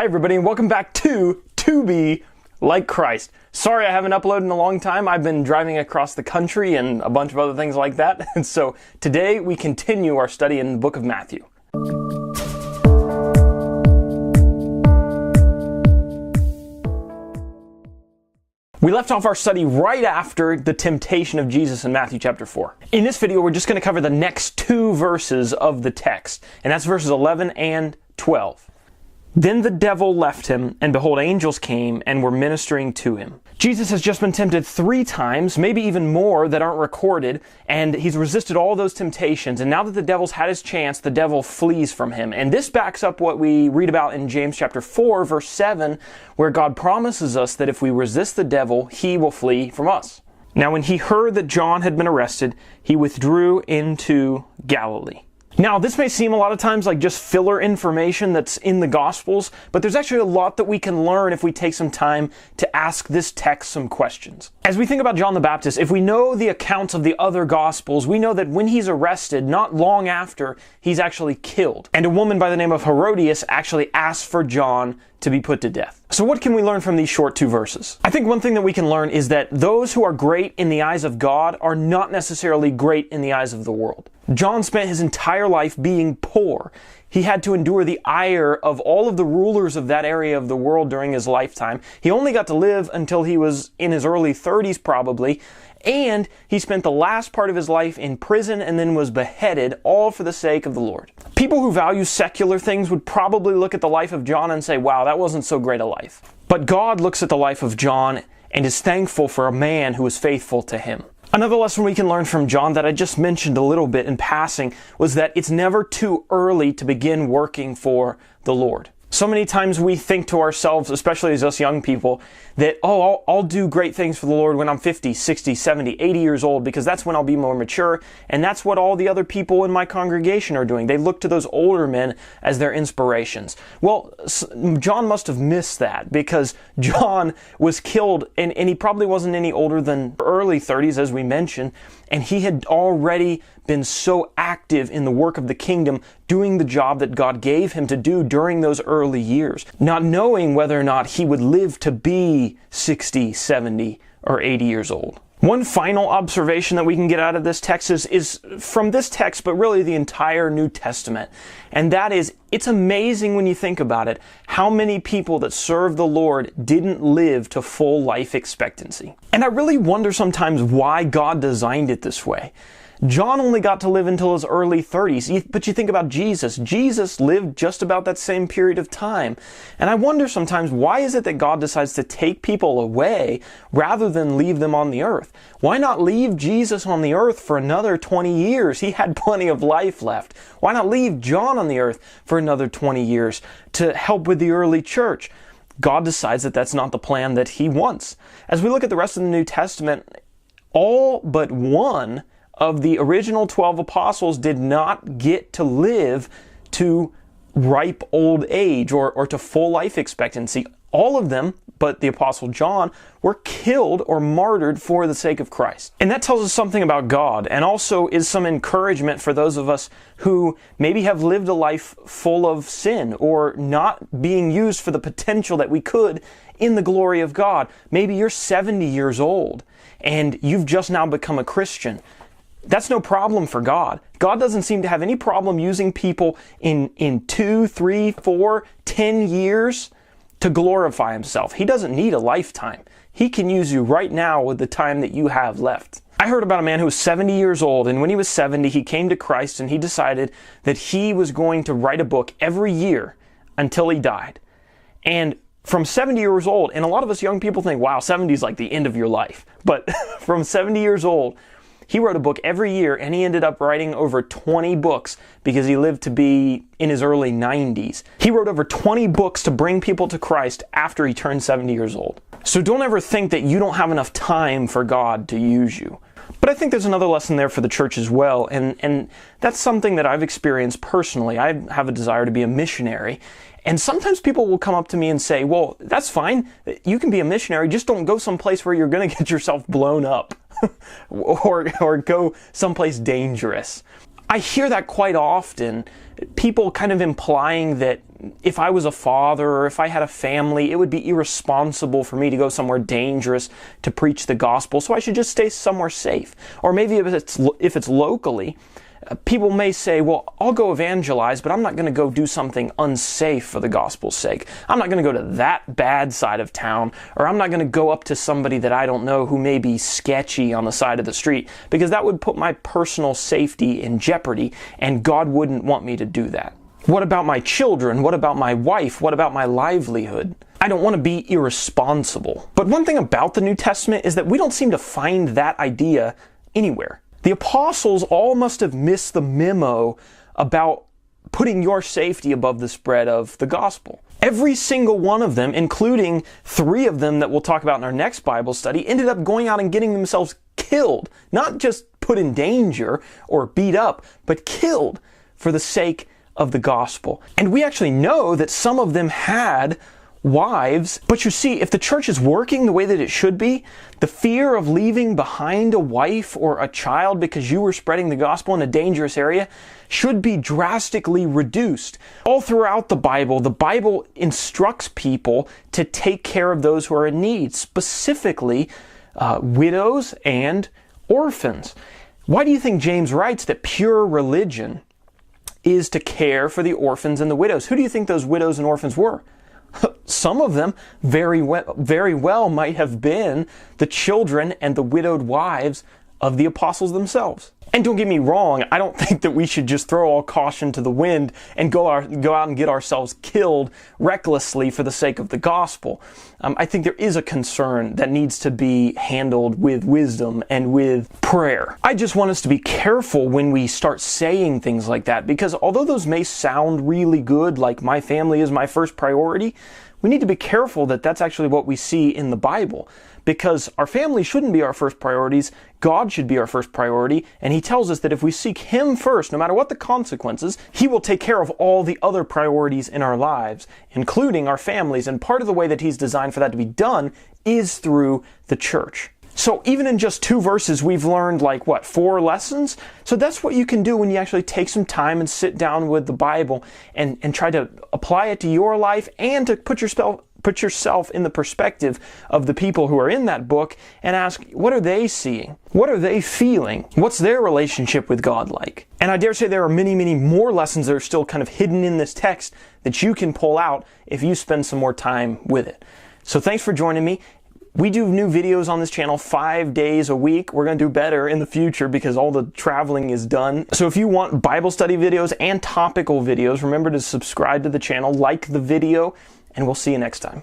Hi everybody, and welcome back to Be Like Christ. Sorry I haven't uploaded in a long time. I've been driving across the country and a bunch of other things like that. And so today we continue our study in the book of Matthew. We left off our study right after the temptation of Jesus in Matthew chapter 4. In this video, we're just going to cover the next two verses of the text, and that's verses 11 and 12. Then the devil left him, and behold, angels came and were ministering to him. Jesus has just been tempted 3 times, maybe even more that aren't recorded, and he's resisted all those temptations. And now that the devil's had his chance, the devil flees from him. And this backs up what we read about in James chapter 4, verse 7, where God promises us that if we resist the devil, he will flee from us. Now when he heard that John had been arrested, he withdrew into Galilee. Now, this may seem a lot of times like just filler information that's in the Gospels, but there's actually a lot that we can learn if we take some time to ask this text some questions. As we think about John the Baptist, if we know the accounts of the other Gospels, we know that when he's arrested, not long after, he's actually killed. And a woman by the name of Herodias actually asked for John to be put to death. So what can we learn from these short 2 verses? I think one thing that we can learn is that those who are great in the eyes of God are not necessarily great in the eyes of the world. John spent his entire life being poor. He had to endure the ire of all of the rulers of that area of the world during his lifetime. He only got to live until he was in his early 30s probably, and he spent the last part of his life in prison and then was beheaded, all for the sake of the Lord. People who value secular things would probably look at the life of John and say, wow, that wasn't so great a life. But God looks at the life of John and is thankful for a man who was faithful to him. Another lesson we can learn from John that I just mentioned a little bit in passing was that it's never too early to begin working for the Lord. So many times we think to ourselves, especially as us young people, that, I'll do great things for the Lord when I'm 50, 60, 70, 80 years old, because that's when I'll be more mature, and that's what all the other people in my congregation are doing. They look to those older men as their inspirations. Well, John must have missed that, because John was killed, and he probably wasn't any older than early 30s, as we mentioned, and he had already been so active in the work of the kingdom, doing the job that God gave him to do during those early years, not knowing whether or not he would live to be 60, 70, or 80 years old. One final observation that we can get out of this text is from this text, but really the entire New Testament. And that is, it's amazing when you think about it, how many people that serve the Lord didn't live to full life expectancy. And I really wonder sometimes why God designed it this way. John only got to live until his early 30s, but you think about Jesus. Jesus lived just about that same period of time. And I wonder sometimes, why is it that God decides to take people away rather than leave them on the earth? Why not leave Jesus on the earth for another 20 years? He had plenty of life left. Why not leave John on the earth for another 20 years to help with the early church? God decides that that's not the plan that he wants. As we look at the rest of the New Testament, all but one of the original 12 apostles did not get to live to ripe old age or to full life expectancy. All of them, but the apostle John, were killed or martyred for the sake of Christ. And that tells us something about God, and also is some encouragement for those of us who maybe have lived a life full of sin or not being used for the potential that we could in the glory of God. Maybe you're 70 years old and you've just now become a Christian. That's no problem for God. God doesn't seem to have any problem using people in 2, 3, 4, 10 years to glorify himself. He doesn't need a lifetime. He can use you right now with the time that you have left. I heard about a man who was 70 years old, and when he was 70, he came to Christ and he decided that he was going to write a book every year until he died. And from 70 years old, and a lot of us young people think, wow, 70 is like the end of your life. But from 70 years old, he wrote a book every year, and he ended up writing over 20 books because he lived to be in his early 90s. He wrote over 20 books to bring people to Christ after he turned 70 years old. So don't ever think that you don't have enough time for God to use you. But I think there's another lesson there for the church as well, and that's something that I've experienced personally. I have a desire to be a missionary, and sometimes people will come up to me and say, well, that's fine, you can be a missionary, just don't go someplace where you're going to get yourself blown up. or go someplace dangerous. I hear that quite often, people kind of implying that if I was a father or if I had a family, it would be irresponsible for me to go somewhere dangerous to preach the gospel, so I should just stay somewhere safe. Or maybe if it's locally, people may say, well, I'll go evangelize, but I'm not going to go do something unsafe for the gospel's sake. I'm not going to go to that bad side of town, or I'm not going to go up to somebody that I don't know who may be sketchy on the side of the street, because that would put my personal safety in jeopardy, and God wouldn't want me to do that. What about my children? What about my wife? What about my livelihood? I don't want to be irresponsible. But one thing about the New Testament is that we don't seem to find that idea anywhere. The apostles all must have missed the memo about putting your safety above the spread of the gospel. Every single one of them, including 3 of them that we'll talk about in our next Bible study, ended up going out and getting themselves killed. Not just put in danger or beat up, but killed for the sake of the gospel. And we actually know that some of them had wives. But you see, if the church is working the way that it should be, the fear of leaving behind a wife or a child because you were spreading the gospel in a dangerous area should be drastically reduced. All throughout the Bible instructs people to take care of those who are in need, specifically widows and orphans. Why do you think James writes that pure religion is to care for the orphans and the widows? Who do you think those widows and orphans were? Some of them very well might have been the children and the widowed wives of the apostles themselves. And don't get me wrong, I don't think that we should just throw all caution to the wind and go out and get ourselves killed recklessly for the sake of the gospel. I think there is a concern that needs to be handled with wisdom and with prayer. I just want us to be careful when we start saying things like that, because although those may sound really good, like my family is my first priority, we need to be careful that that's actually what we see in the Bible. Because our family shouldn't be our first priorities, God should be our first priority, and He tells us that if we seek Him first, no matter what the consequences, He will take care of all the other priorities in our lives, including our families, and part of the way that He's designed for that to be done is through the church. So even in just 2 verses, we've learned 4 lessons? So that's what you can do when you actually take some time and sit down with the Bible and try to apply it to your life and to put yourself in the perspective of the people who are in that book and ask, what are they seeing? What are they feeling? What's their relationship with God like? And I dare say there are many, many more lessons that are still kind of hidden in this text that you can pull out if you spend some more time with it. So thanks for joining me. We do new videos on this channel 5 days a week. We're going to do better in the future because all the traveling is done. So if you want Bible study videos and topical videos, remember to subscribe to the channel, like the video, and we'll see you next time.